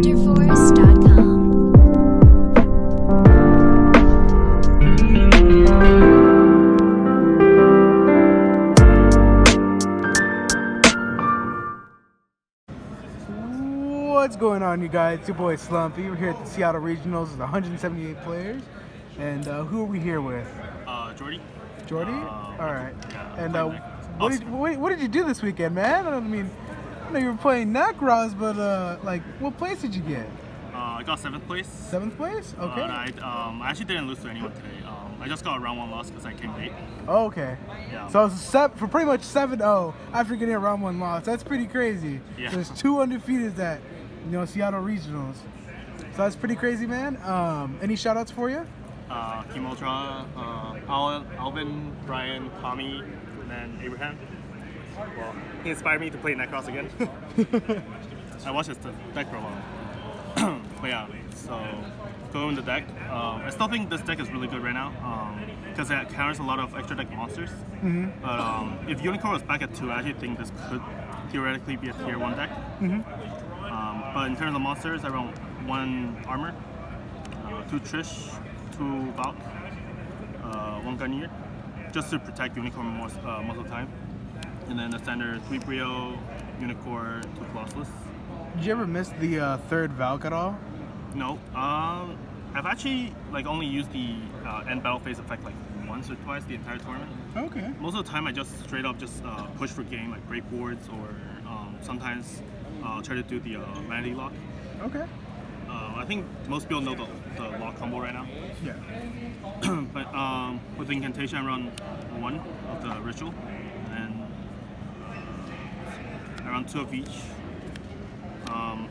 wonderforce.com. What's going on, you guys? It's your boy Slumpy. We're here at the Seattle Regionals with 178 players. And who are we here with? Jordi. Jordi? All right. Yeah, And what what did you do this weekend, man? I mean, I know you were playing Nekroz, but like, what place did you get? I got 7th place. 7th place? Okay. I actually didn't lose to anyone today. I just got a round 1 loss because I came late. Oh, okay. Yeah. So it's for pretty much 7-0 after getting a round 1 loss. That's pretty crazy. Yeah. There's 2 undefeated at Seattle Regionals. So that's pretty crazy, man. Any shout outs for you? Kim Ultra, Alvin, Brian, Tommy, and then Abraham. Well, he inspired me to play Nekroz again. I watched his deck for a while. But yeah, so going the deck. I still think this deck is really good right now because it counters a lot of extra deck monsters. Mm-hmm. But if Unicorn was back at 2, I actually think this could theoretically be a tier 1 deck. Mm-hmm. But in terms of monsters, I run 1 armor, 2 Trish, 2 Valk, 1 Gunnier, just to protect Unicorn most of the time. And then the standard 3 Brio, Unicorn, 2 Colossus. Did you ever miss the 3rd Valk at all? No, I've actually only used the end battle phase effect once or twice the entire tournament. Okay. Most of the time I just straight up push for game, like break boards, or sometimes try to do the vanity lock. Okay. I think most people know the lock combo right now. Yeah. But with the incantation, I run 1 of the ritual, and I run 2 of each.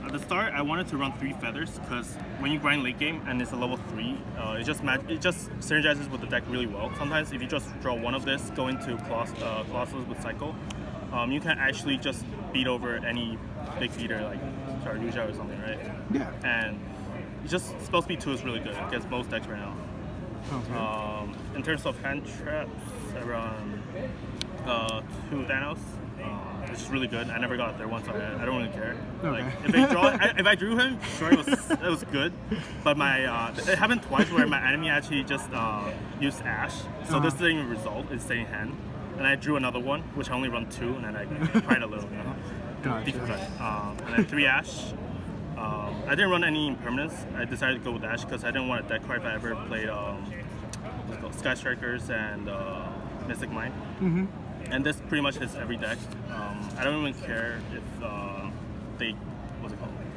At the start, I wanted to run 3 feathers because when you grind late game and it's a level 3, it just synergizes with the deck really well. Sometimes if you just draw 1 of this, go into Colossus with Cycle, you can actually just beat over any big beater like Charduja or something, right? Yeah. And it's just spell speed 2 is really good against most decks right now. Okay. In terms of hand traps, I run 2 Thanos. It's just really good. I never got there once, so I don't really care. Okay. If I drew him, sure it was good. But it happened twice where my enemy actually just used Ash, so this didn't even result. It stayed in hand, and I drew another one, which I only run 2, and then I cried a little, Gotcha. And then 3 Ash. I didn't run any impermanence. I decided to go with Ash because I didn't want a deck card if I ever played Sky Strikers and Mystic Mine. Mm-hmm. And this pretty much hits every deck. I don't even care if they,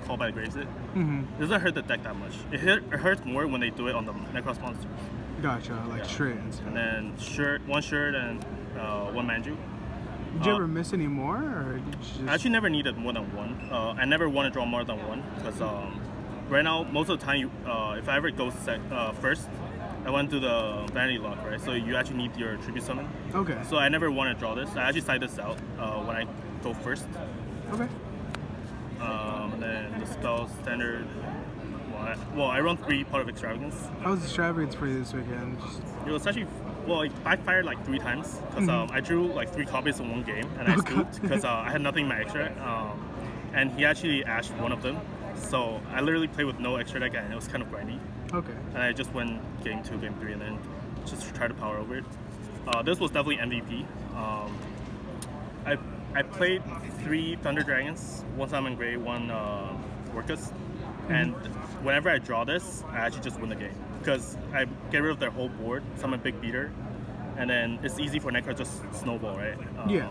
Call by the Graves it. Mm-hmm. It doesn't hurt the deck that much. It hurts more when they do it on the Nekroz monsters. Gotcha, like shreds. And then 1 shirt and 1 Manju. Did you ever miss any more, or did you just... I actually never needed more than 1. I never want to draw more than 1 because right now, most of the time, if I ever go first, I went to the vanity lock, right? So you actually need your tribute summon. Okay. So I never want to draw this. I actually side this out when I go first. Okay. And then the spell standard. I run 3 Part of Extravagance. How was the extravagance for you this weekend? It was actually it backfired 3 times because I drew 3 copies in 1 game and I scooped because I had nothing in my extra. And he actually ashed 1 of them. So I literally played with no extra deck and it was kind of grindy. Okay. And I just went game 2, game 3, and then just tried to power over it. This was definitely MVP. I played 3 Thunder Dragons, 1 Salmon Gray, 1 Orcus, and whenever I draw this, I actually just win the game because I get rid of their whole board, summon big beater, and then it's easy for Nekroz just snowball, right? Yeah.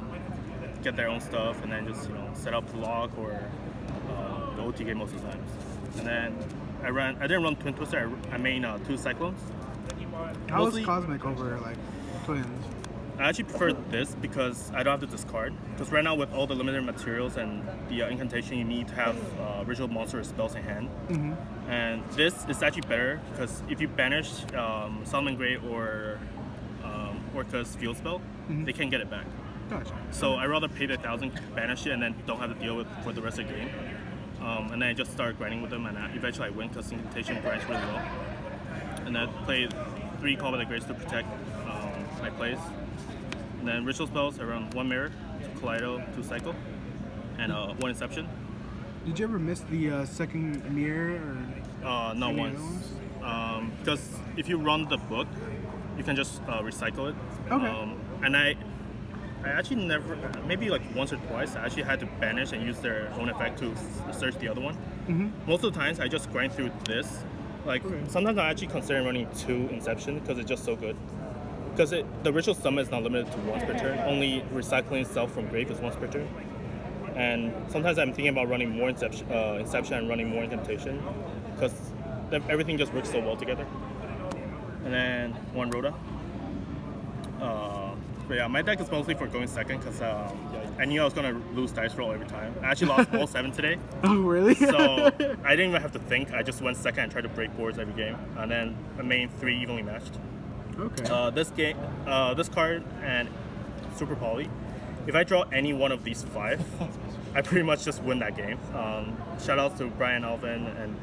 Get their own stuff and then just set up the lock or the OT game most of the times. And then I didn't run Twin Twister. I made 2 Cyclones. How was Cosmic over Twins? I actually prefer this because I don't have to discard. Because right now with all the limited materials and the incantation, you need to have ritual monster spells in hand. Mm-hmm. And this is actually better because if you banish Salmon Gray or Orca's field spell, they can't get it back. Gotcha. So I'd rather pay the 1,000, banish it, and then don't have to deal with for the rest of the game. And then I just start grinding with them, and eventually I win because incantation grinds really well. And I played 3 Call by the Graves to protect my plays. And then ritual spells, I run 1 Mirror, 2 Kaleido, 2 Cycle, and 1 Inception. Did you ever miss the second mirror? Or Not any once. other ones? Because if you run the book, you can just recycle it. Okay. And I actually never, maybe like once or twice, I actually had to banish and use their own effect to search the other one. Most of the times, I just grind through this. Like sometimes I actually consider running 2 Inception because it's just so good. Because the ritual summon is not limited to once per turn. Only recycling itself from grave is once per turn. And sometimes I'm thinking about running more Inception and running more Incantation because everything just works so well together. And then 1 Rhoda. But yeah, my deck is mostly for going second because I knew I was going to lose dice roll every time. I actually lost all 7 today. Oh, really? So I didn't even have to think. I just went second and tried to break boards every game. And then I made 3 evenly matched. Okay. This card and Super Poly. If I draw any one of these 5, I pretty much just win that game. Shout out to Brian, Alvin, and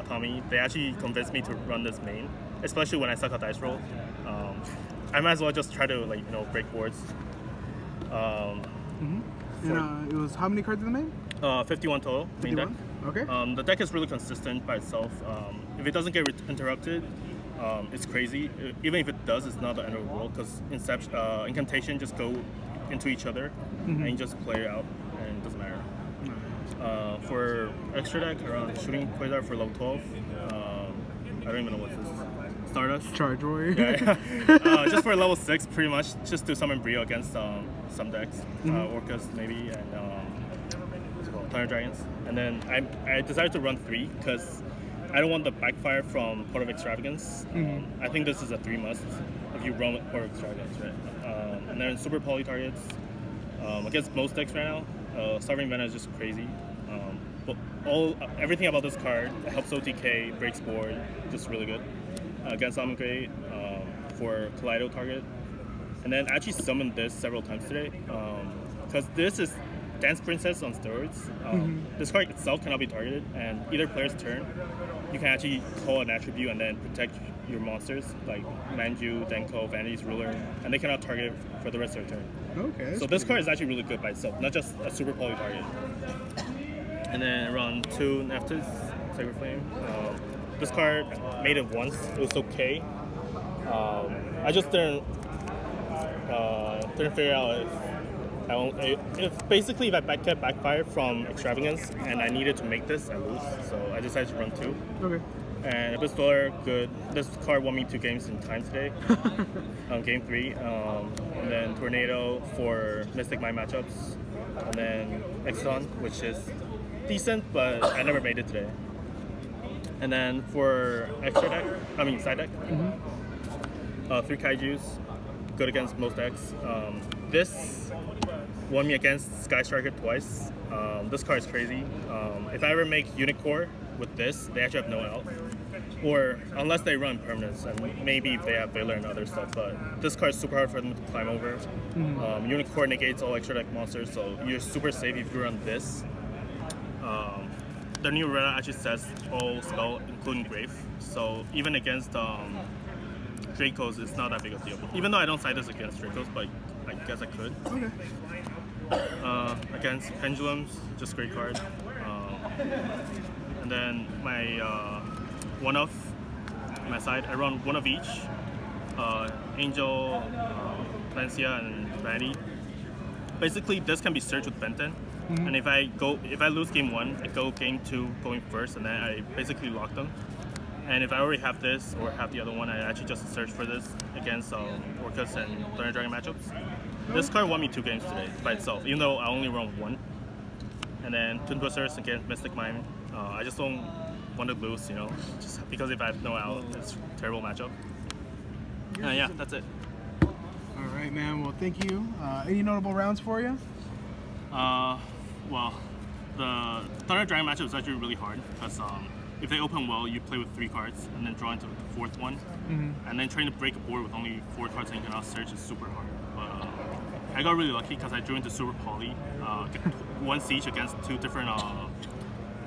Tommy. They actually convinced me to run this main, especially when I suck at dice roll. I might as well just try to break boards. And it was how many cards in the main? 51 total main deck. 51? Okay. The deck is really consistent by itself. If it doesn't get interrupted, it's crazy. Even if it does, it's not the end of the world because Incantation just go into each other and you just play it out and it doesn't matter. For extra deck, around Shooting Quasar for level 12. I don't even know what this is. Stardust? Charge Warrior. Yeah. Just for level 6, pretty much, just to summon Brio against some decks. Orcas maybe, and what's it called? Thunder Dragons. And then I decided to run 3 because I don't want the backfire from Port of Extravagance. I think this is a 3 must if you run with Port of Extravagance, right? And then Super Poly targets. Against most decks right now, Starving Venom is just crazy. But everything about this card helps OTK, breaks board, just really good. Against Almond Great for Kaleido target. And then I actually summoned this several times today because this is Dance Princess on steroids. This card itself cannot be targeted, and either player's turn, you can actually call an attribute and then protect your monsters like Manju, Denko, Vanity's Ruler, and they cannot target for the rest of their turn. Okay. So this card is actually really good by itself, not just a super poly target. And then around 2 Neftis, Sacred Flame. This card made it once, it was okay. I just didn't figure out if basically if I kept backfire from Extravagance and I needed to make this, I lose. So I decided to run 2. Okay. And Abyss Dweller, good. This card won me 2 games in time today. Game 3. And then Tornado for Mystic Mind matchups. And then Exxon, which is decent, but I never made it today. And then for side deck, 3 Kaijus, good against most decks. This won me against Sky Striker twice. This card is crazy. If I ever make Unicore with this, they actually have no out. Or unless they run permanents, and maybe if they have Valor and other stuff, but this card is super hard for them to climb over. Unicore negates all extra deck monsters, so you're super safe if you run this. The new Rena actually says all spell, including Grave, so even against Dracos, it's not that big of a deal. Even though I don't side this against Dracos, but I guess I could. Okay. Against Pendulums, just great card. And then my one-off, my side, I run 1 of each. Angel, Lancia, and Vanity. Basically, this can be searched with Benten. And if I lose game 1, I go game 2 going first, and then I basically lock them. And if I already have this or have the other one, I actually just search for this against Orcas and Thunder Dragon matchups. This card won me 2 games today by itself, even though I only run 1. And then Twin Twisters against Mystic Mime. I just don't want to lose, just because if I have no out, it's a terrible matchup. Yeah, that's it. All right, man. Well, thank you. Any notable rounds for you? Well, the Thunder Dragon matchup is actually really hard because if they open well, you play with 3 cards and then draw into the 4th one. And then trying to break a board with only 4 cards and you cannot search is super hard. But I got really lucky because I drew into Super Poly, 1 siege against 2 different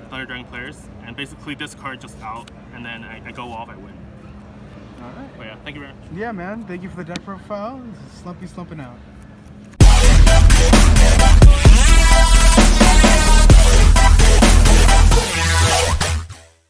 Thunder Dragon players, and basically this card just out, and then I go off, I win. All right. But yeah, thank you very much. Yeah, man. Thank you for the deck profile. This is Slumpy slumping out.